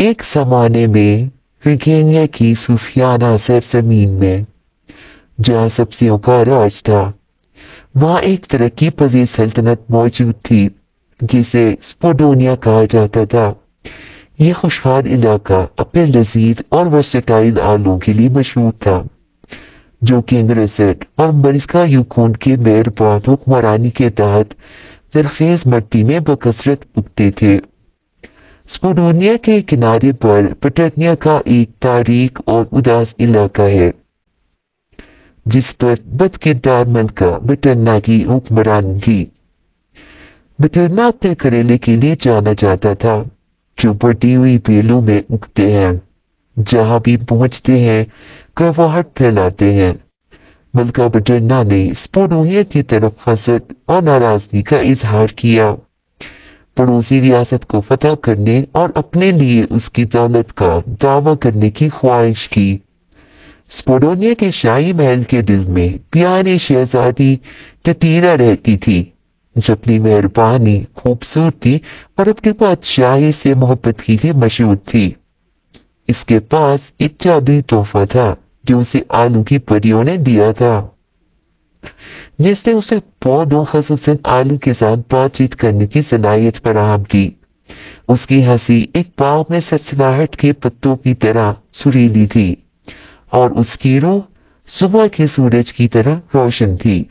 ایک زمانے میں ریگینیا کی صوفیانہ سرزمین میں جہاں سبزیوں کا راج تھا، وہاں ایک ترقی پذیر سلطنت موجود تھی جسے سپوڈونیا کہا جاتا تھا۔ یہ خوشحال علاقہ اپنے لذیذ اور ورسٹائل آلوں کے لیے مشہور تھا جو کنگ رسٹ اور ملکہ یوکون کے مہربان حکمرانی کے تحت زرخیز مٹی میں بکثرت اگتے تھے۔ سپوڈونیا کے کنارے پر پٹرنیا کا ایک تاریک اور اداس علاقہ ہے جس پر بد کردار ملکہ بٹرنا کی حکمرانی تھی۔ بٹرنا اپنے کریلے کے لیے جانا جاتا تھا جو بڑی ہوئی بیلوں میں اگتے ہیں، جہاں بھی پہنچتے ہیں کرواہٹ پھیلاتے ہیں۔ ملکہ بٹرنا نے سپوڈونیا کی طرف حسد اور ناراضگی کا اظہار کیا، پڑوسی ریاست کو فتح کرنے اور اپنے لیے اس کی دولت کا دعویٰ کرنے کی خواہش کی۔ سپوڈونیا کے شاہی محل کے دل میں پیاری شہزادی تتیرا رہتی تھی جو اپنی مہربانی، خوبصورتی اور اپنی بادشاہی سے محبت کے لیے مشہور تھی۔ اس کے پاس ایک جادوئی تحفہ تھا جو اسے آلو کی پریوں نے دیا تھا، جس نے اسے پودوں خصوصاً آلو کے ساتھ بات چیت کرنے کی صلاحیت فراہم کی۔ اس کی ہنسی ایک باغ میں سلسلاہٹ کے پتوں کی طرح سریلی تھی اور اس کی روح صبح کے سورج کی طرح روشن تھی۔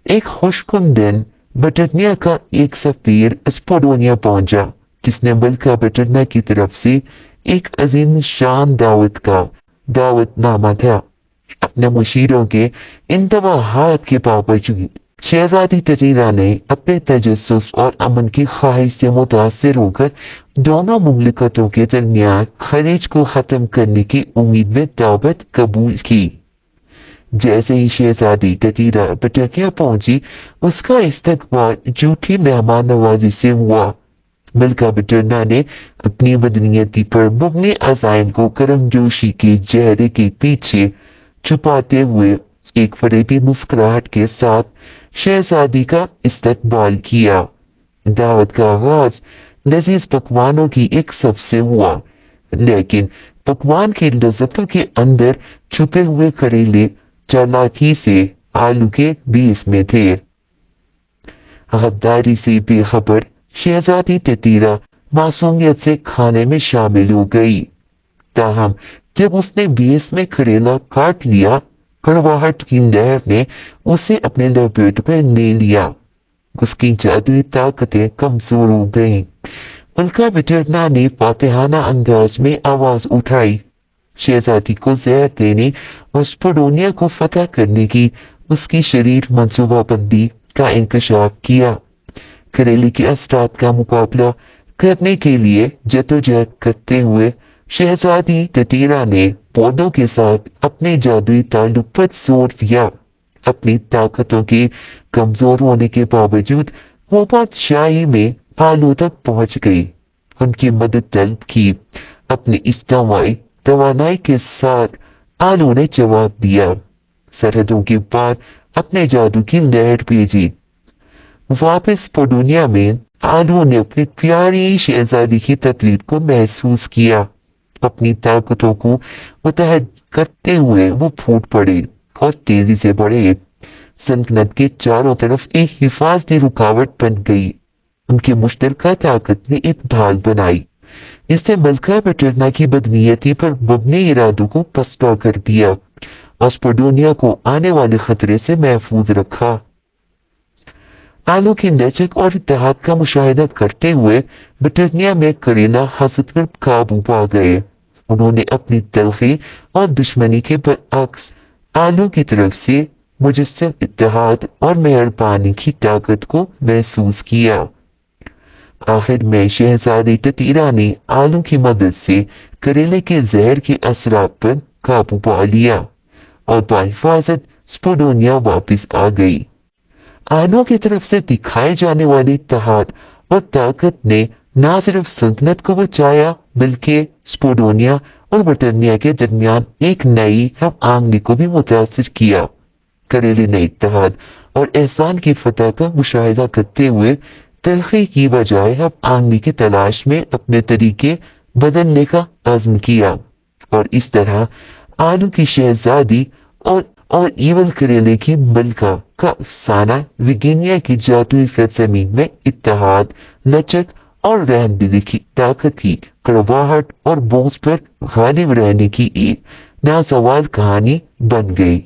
ایک خوشگوار دن بٹرنیا کا ایک سفیر اسپوڈونیا پہنچا جس نے ملکہ بٹرنا کی طرف سے ایک عظیم شان دعوت نامہ تھا۔ اپنے مشیروں کے انتباہات کے باوجود شہزادی تتیرا نے اپنے تجسس اور امن کی خواہش سے متاثر ہو کر دونوں مملکتوں کے درمیان خلیج کو ختم کرنے کی امید میں دعوت قبول کی۔ جیسے ہی شہزادی تتیرا بٹرنیا پہنچی، اس کا استقبال جھوٹی مہمان نوازی سے ہوا۔ ملکہ بٹرنا نے اپنی مدنیتی پر مبنی عزائم کو کرم جوشی کے چہرے کے پیچھے چھپاتے ہوئے ایک فریبی مسکراہٹ کے ساتھ شہزادی کا استقبال کیا۔ دعوت کا آغاز لذیذ پکوانوں کی ایک سب سے ہوا، لیکن پکوان کی لذتوں کے اندر چھپے ہوئے کریلے چالاکی سے آلو کے بیس میں تھے۔ غداری سے بے خبر شہزادی تتیرا معصومیت سے کھانے میں شامل ہو گئی، تاہم جب اس نے بیس میں کریلا کاٹ لیا، کڑواہٹ کی لہر نے اسے اپنے لپیٹ میں لے لیا۔ اس کی جادوئی طاقتیں کمزور ہو گئیں۔ ملکہ بٹرنا نے فاتحانہ انداز میں آواز اٹھائی، شہزادی کو زہر دینے اور سپوڈونیا کو فتح کرنے کی اس کی شریر منصوبہ بندی کا انکشاف کیا۔ کریلے کے اثرات کا مقابلہ کرنے کے لیے جدوجہد کرتے ہوئے شہزادی تتیرا نے پودوں کے ساتھ اپنے جادوئی تعلق پر زور دیا۔ اپنی طاقتوں کے کمزور ہونے کے باوجود وہ بادشاہی میں آلو تک پہنچ گئی، ان کی مدد طلب کی۔ اپنی اس توانائی کے ساتھ آلو نے جواب دیا، سرحدوں کے پار اپنے جادو کی لہر بھیجی۔ واپس سپوڈونیا میں آلو نے اپنی پیاری شہزادی کی تقلید کو محسوس کیا۔ اپنی طاقتوں کو متحد کرتے ہوئے وہ پھوٹ پڑے اور تیزی سے بڑھے۔ سلطنت کے چاروں طرف ایک حفاظتی رکاوٹ بن گئی۔ ان کی مشترکہ طاقت نے ایک ڈھال بنائی، اس نے ملکہ بٹرنا کی بدنیتی پر مبنی ارادوں کو پسپا کر دیا اور سپوڈونیا کو آنے والے خطرے سے محفوظ رکھا۔ آلو کی لچک اور اتحاد کا مشاہدہ کرتے ہوئے بٹرنیا میں کریلا حسد پر قابو پا گئے۔ انہوں نے اپنی تلخی اور دشمنی کے برعکس آلو کی طرف سے مجسم اتحاد اور مہربانی کی طاقت کو محسوس کیا۔ آخر میں شہزادی تتیرا نے آلو کی مدد سے کریلے کے زہر کے اثرات پر قابو پا لیا اور بحفاظت سپوڈونیا واپس آ گئی۔ آلو کی طرف سے دکھائے جانے والی اتحاد اور طاقت نے نہ صرف سلطنت کو بچایا بلکہ سپوڈونیا اور بٹرنیا کے درمیان ایک نئی ہم آہنگی کو بھی متاثر کیا۔ کریلے نے اتحاد اور احسان کی فتح کا مشاہدہ کرتے ہوئے تلخی کی بجائے ہم آہنگی کی تلاش میں اپنے طریقے بدلنے کا عزم کیا، اور اس طرح آلو کی شہزادی اور ایول کریلے کی ملکہ کا افسانہ ویگینیا کی جادوئی سرزمین میں اتحاد، لچک اور رحم دلی کی طاقت کی کڑواہٹ اور بوجھ پر غالب رہنے کی ایک نازوال کہانی بن گئی۔